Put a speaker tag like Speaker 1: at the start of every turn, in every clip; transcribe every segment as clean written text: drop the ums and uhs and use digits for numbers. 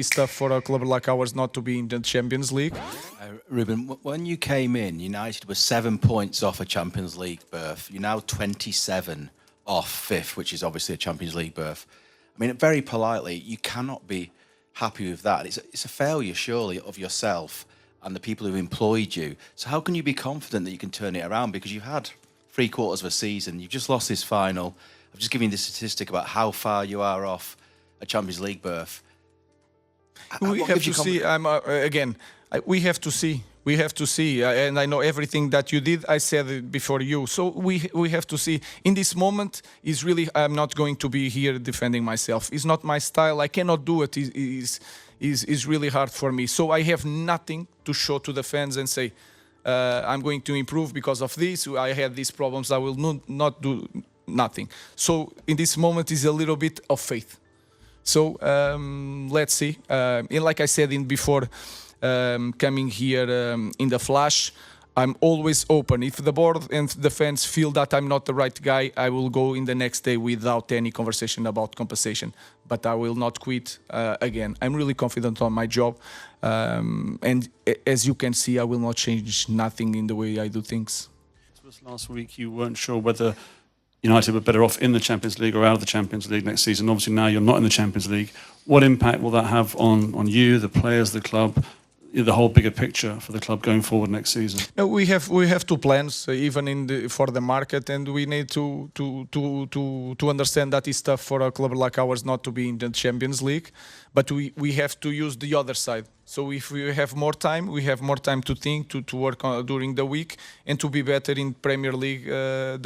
Speaker 1: It's tough for a club like ours not to be in the Champions League.
Speaker 2: Ruben, when you came in, United were 7 points off a Champions League berth. You're now 27 off fifth, which is obviously a Champions League berth. I mean, very politely, you cannot be happy with that. It's a failure, surely, of yourself and the people who employed you. So how can you be confident that you can turn it around? Because you've had 3/4 of a season, you've just lost this final. I've just given you the statistic about how far you are off a Champions League berth.
Speaker 1: We have to see. We have to see. We have to see. And I know everything that you did. I said it before you. So we have to see. In this moment, is really. I'm not going to be here defending myself. It's not my style. I cannot do it. Is really hard for me. So I have nothing to show to the fans and say I'm going to improve because of this. I had these problems. I will not do nothing. So in this moment, is a little bit of faith. So let's see. And like I said before coming here in the flash, I'm always open. If the board and the fans feel that I'm not the right guy, I will go in the next day without any conversation about compensation. But I will not quit again. I'm really confident on my job. And as you can see, I will not change nothing in the way I do things.
Speaker 3: Last week, you weren't sure whether United were better off in the Champions League or out of the Champions League next season. Obviously, now you're not in the Champions League. What impact will that have on you, the players, the club, the whole bigger picture for the club going forward next season?
Speaker 1: No, we have two plans, even for the market, and we need to understand that it's tough for a club like ours not to be in the Champions League, but we have to use the other side. So if we have more time, we have more time to think, to work on during the week, and to be better in Premier League.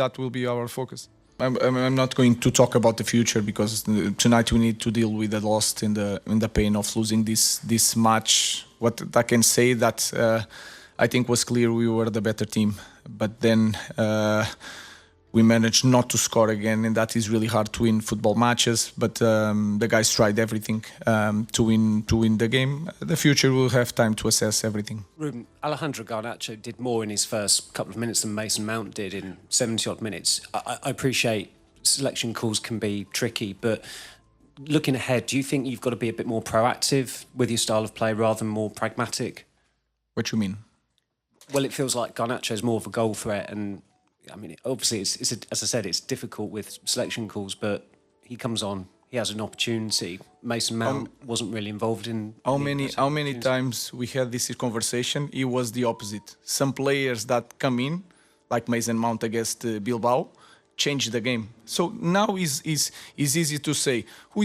Speaker 1: That will be our focus. I'm not going to talk about the future because tonight we need to deal with the loss in the pain of losing this match. What I can say that I think was clear we were the better team, but then we managed not to score again, and that is really hard to win football matches. But the guys tried everything to win the game. The future will have time to assess everything.
Speaker 4: Ruben, Alejandro Garnacho did more in his first couple of minutes than Mason Mount did in 70-odd minutes. I appreciate selection calls can be tricky, but looking ahead, do you think you've got to be a bit more proactive with your style of play rather than more pragmatic?
Speaker 1: What you mean?
Speaker 4: Well, it feels like Garnacho is more of a goal threat, and I mean, obviously, as I said, it's difficult with selection calls, but he comes on, he has an opportunity. Mason Mount wasn't really involved in.
Speaker 1: How many times we had this conversation? It was the opposite. Some players that come in, like Mason Mount against Bilbao, change the game. So now is easy to say who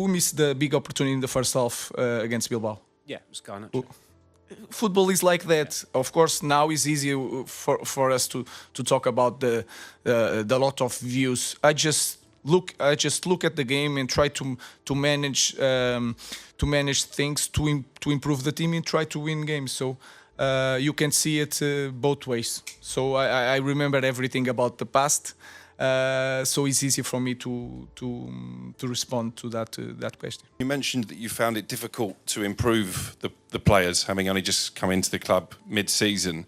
Speaker 1: missed the big opportunity in the first half against Bilbao.
Speaker 4: Yeah, it was Garnacho.
Speaker 1: Football is like that. Of course, now it's easier for us to talk about the lot of views. I just look at the game and try to manage things to improve the team and try to win games. So you can see it both ways. So I remember everything about the past. So it's easy for me to respond to that question.
Speaker 5: You mentioned that you found it difficult to improve the players, having only just come into the club mid-season.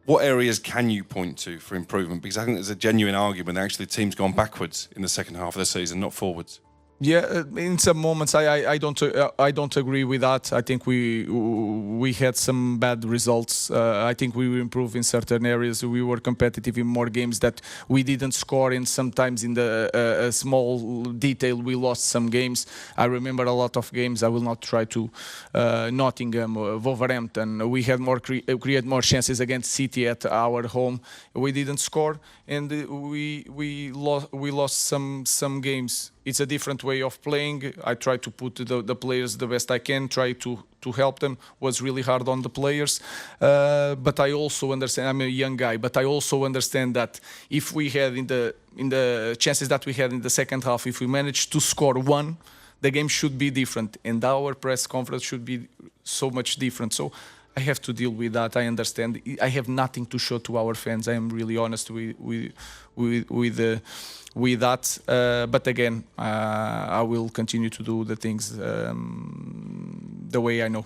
Speaker 5: What areas can you point to for improvement? Because I think there's a genuine argument that actually the team's gone backwards in the second half of the season, not forwards.
Speaker 1: Yeah, in some moments I don't agree with that. I think we had some bad results. I think we improved in certain areas. We were competitive in more games that we didn't score, and sometimes in the small detail we lost some games. I remember a lot of games. I will not try to Nottingham, Wolverhampton. We had create more chances against City at our home. We didn't score, and we lost some games. It's a different way of playing. I try to put the players the best I can, try to help them. Was really hard on the players. But I also understand, I'm a young guy, but I also understand that if we had in the chances that we had in the second half, if we managed to score one, the game should be different. And our press conference should be so much different. So I have to deal with that. I understand. I have nothing to show to our fans. I am really honest with that. But again, I will continue to do the things the way I know.